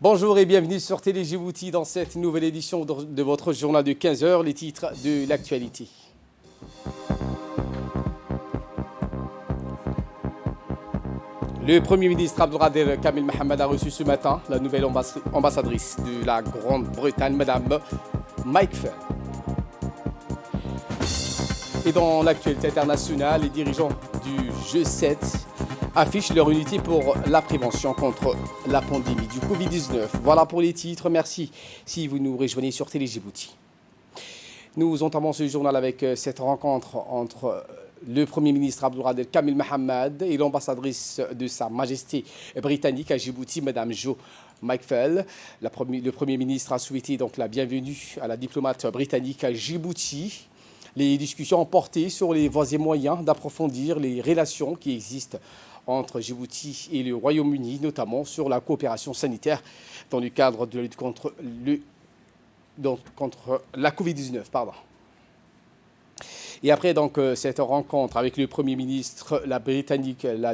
Bonjour et bienvenue sur Télé Djibouti dans cette nouvelle édition de votre journal de 15 heures, les titres de l'actualité. Le Premier ministre Abdelkader Kamil Mohamed a reçu ce matin la nouvelle ambassadrice de la Grande-Bretagne, Madame Mike Fell. Et dans l'actualité internationale, les dirigeants du G7 affichent leur unité pour la prévention contre la pandémie du Covid-19. Voilà pour les titres. Merci si vous nous rejoignez sur Télé Djibouti. Nous entamons ce journal avec cette rencontre entre le Premier ministre Abdelkader Kamil Mohamed et l'ambassadrice de Sa Majesté britannique à Djibouti, Madame Jo Mike Fell. Le Premier ministre a souhaité donc la bienvenue à la diplomate britannique à Djibouti. Les discussions ont porté sur les voies et moyens d'approfondir les relations qui existent entre Djibouti et le Royaume-Uni, notamment sur la coopération sanitaire dans le cadre de la lutte contre la Covid-19. Et après donc cette rencontre avec le Premier ministre, la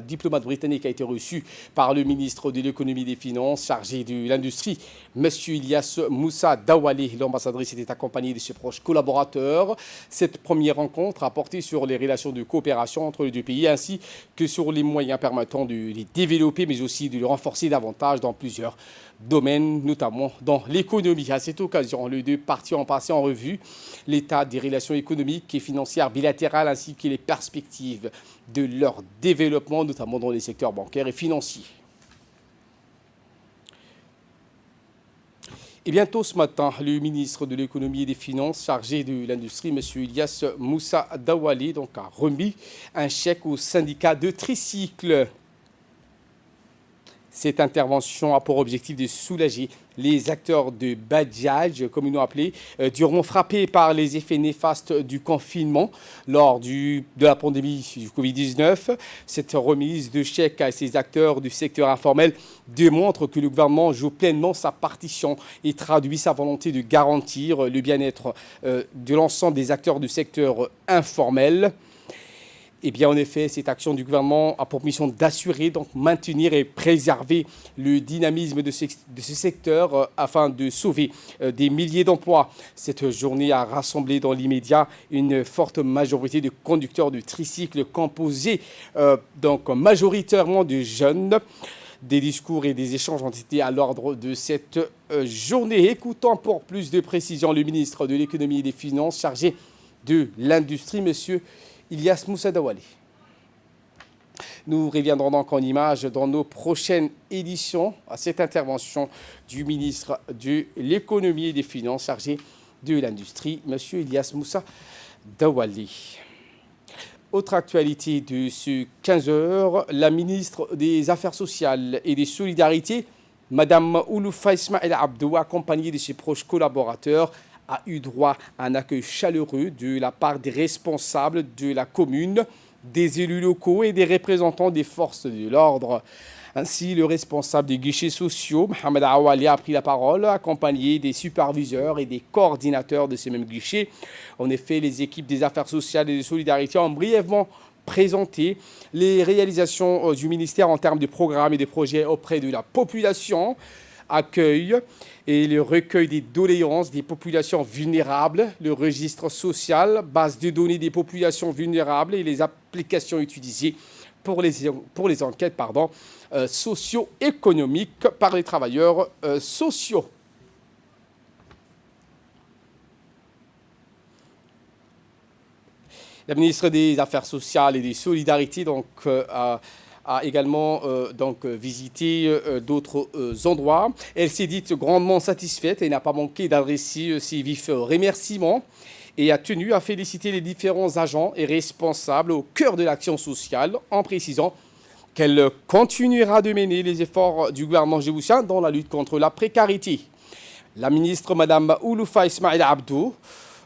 diplomate britannique a été reçue par le ministre de l'Économie et des Finances chargé de l'Industrie, M. Ilyas Moussa Dawali. L'ambassadrice était accompagnée de ses proches collaborateurs. Cette première rencontre a porté sur les relations de coopération entre les deux pays ainsi que sur les moyens permettant de les développer mais aussi de les renforcer davantage dans plusieurs domaines, notamment dans l'économie. À cette occasion, les deux parties ont passé en revue l'état des relations économiques et financières bilatérales ainsi que les perspectives de leur développement, notamment dans les secteurs bancaires et financiers. Et bientôt ce matin, le ministre de l'Économie et des Finances chargé de l'Industrie, M. Ilyas Moussa Dawali, a remis un chèque au syndicat de tricycle. Cette intervention a pour objectif de soulager les acteurs de Bajaj, comme ils l'ont appelé, durement frappés par les effets néfastes du confinement lors de la pandémie du Covid-19. Cette remise de chèques à ces acteurs du secteur informel démontre que le gouvernement joue pleinement sa partition et traduit sa volonté de garantir le bien-être de l'ensemble des acteurs du secteur informel. Eh bien, en effet, cette action du gouvernement a pour mission d'assurer, maintenir et préserver le dynamisme de ce secteur afin de sauver des milliers d'emplois. Cette journée a rassemblé dans l'immédiat une forte majorité de conducteurs de tricycles composés majoritairement de jeunes. Des discours et des échanges ont été à l'ordre de cette journée. Écoutons pour plus de précisions le ministre de l'Économie et des Finances chargé de l'Industrie, monsieur Ilyas Moussa Dawali. Nous reviendrons donc en images dans nos prochaines éditions à cette intervention du ministre de l'Économie et des Finances chargé de l'Industrie, M. Ilyas Moussa Dawali. Autre actualité de ce 15 heures, la ministre des Affaires sociales et des Solidarités, Mme Ouloufa Ismail Abdou, accompagnée de ses proches collaborateurs, a eu droit à un accueil chaleureux de la part des responsables de la commune, des élus locaux et des représentants des forces de l'ordre. Ainsi, le responsable des guichets sociaux, Mohamed Awali, a pris la parole, accompagné des superviseurs et des coordinateurs de ces mêmes guichets. En effet, les équipes des affaires sociales et de solidarité ont brièvement présenté les réalisations du ministère en termes de programmes et de projets auprès de la population, accueil et le recueil des doléances des populations vulnérables, le registre social, base de données des populations vulnérables et les applications utilisées pour les enquêtes socio-économiques par les travailleurs sociaux. La ministre des Affaires sociales et des Solidarités a également visité d'autres endroits. Elle s'est dite grandement satisfaite et n'a pas manqué d'adresser ses vifs remerciements et a tenu à féliciter les différents agents et responsables au cœur de l'action sociale en précisant qu'elle continuera de mener les efforts du gouvernement djiboutien dans la lutte contre la précarité. La ministre Mme Ouloufa Ismail Abdou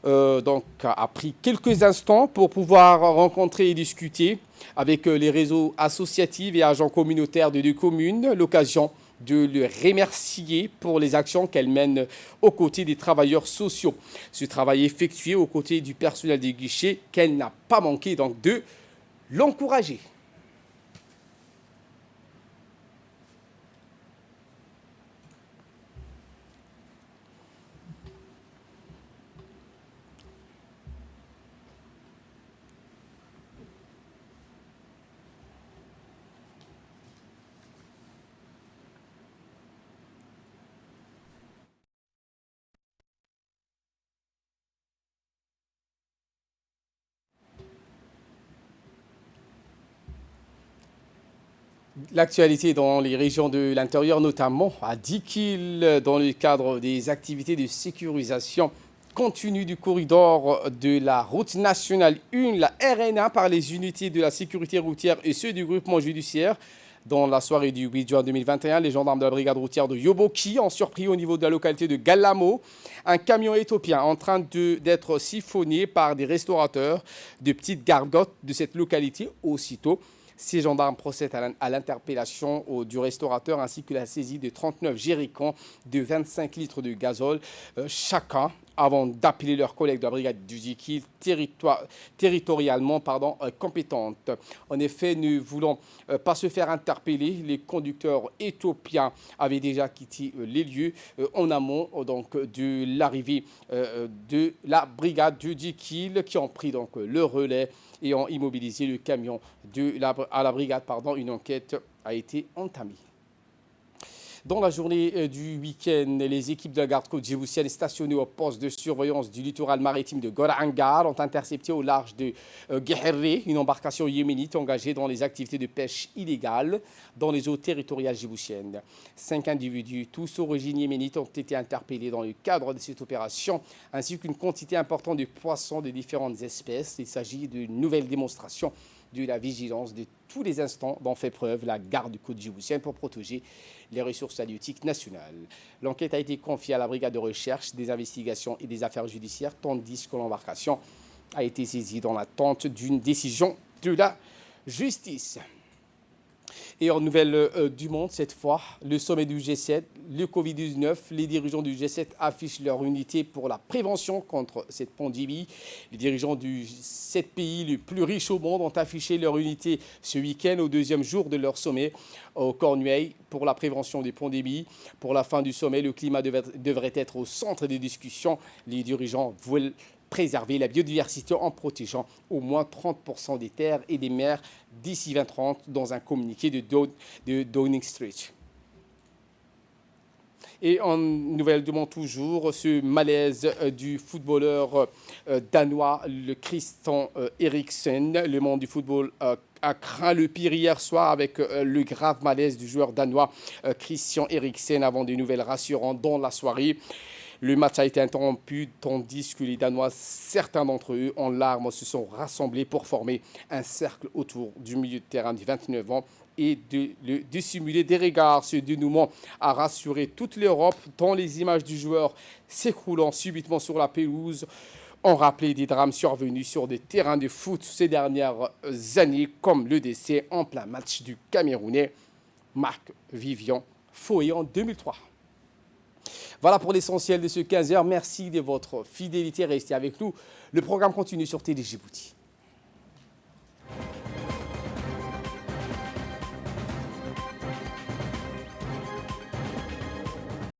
a pris quelques instants pour pouvoir rencontrer et discuter avec les réseaux associatifs et agents communautaires de deux communes, l'occasion de le remercier pour les actions qu'elle mène aux côtés des travailleurs sociaux. Ce travail effectué aux côtés du personnel des guichets, qu'elle n'a pas manqué de l'encourager. L'actualité dans les régions de l'intérieur, notamment à 10 km dans le cadre des activités de sécurisation continue du corridor de la route nationale 1, la RN1, par les unités de la sécurité routière et ceux du groupement judiciaire. Dans la soirée du 8 juin 2021, les gendarmes de la brigade routière de Yoboki ont surpris au niveau de la localité de Galamo un camion éthiopien en train d'être siphonné par des restaurateurs de petites gargotes de cette localité. Aussitôt, ces gendarmes procèdent à l'interpellation du restaurateur ainsi que la saisie de 39 jerrycans de 25 litres de gazole chacun, avant d'appeler leurs collègues de la brigade du Dikil territorialement compétente. En effet, ne voulant pas se faire interpeller, les conducteurs éthiopiens avaient déjà quitté les lieux en amont donc, de l'arrivée de la brigade du Dikil qui ont pris donc, le relais et ont immobilisé le camion à la brigade. Une enquête a été entamée. Dans la journée du week-end, les équipes de la garde-côte djiboutienne stationnées au poste de surveillance du littoral maritime de Gorangar ont intercepté au large de Guéherré une embarcation yéménite engagée dans les activités de pêche illégale dans les eaux territoriales djiboutiennes. 5 individus, tous d'origine yéménite, ont été interpellés dans le cadre de cette opération, ainsi qu'une quantité importante de poissons de différentes espèces. Il s'agit d'une nouvelle démonstration de la vigilance de tous les instants dont fait preuve la garde-côte djiboutienne pour protéger les ressources halieutiques nationales. L'enquête a été confiée à la brigade de recherche, des investigations et des affaires judiciaires, tandis que l'embarcation a été saisie dans l'attente d'une décision de la justice. Et en nouvelle du monde, cette fois, le sommet du G7, le Covid-19, les dirigeants du G7 affichent leur unité pour la prévention contre cette pandémie. Les dirigeants du 7 pays les plus riches au monde ont affiché leur unité ce week-end au deuxième jour de leur sommet au Cornouailles pour la prévention des pandémies. Pour la fin du sommet, le climat devrait être au centre des discussions. Les dirigeants veulent préserver la biodiversité en protégeant au moins 30% des terres et des mers d'ici 2030 dans un communiqué de Downing Street. Et en nouvelle du monde toujours, ce malaise du footballeur danois, le Christian Eriksen. Le monde du football a craint le pire hier soir avec le grave malaise du joueur danois Christian Eriksen avant des nouvelles rassurantes dans la soirée. Le match a été interrompu tandis que les Danois, certains d'entre eux en larmes, se sont rassemblés pour former un cercle autour du milieu de terrain de 29 ans et de dissimuler des regards. Ce dénouement a rassuré toute l'Europe tant les images du joueur s'écroulant subitement sur la pelouse ont rappelé des drames survenus sur des terrains de foot ces dernières années, comme le décès en plein match du Camerounais Marc-Vivian Foé en 2003. Voilà pour l'essentiel de ce 15h. Merci de votre fidélité. Restez avec nous. Le programme continue sur Télé Djibouti.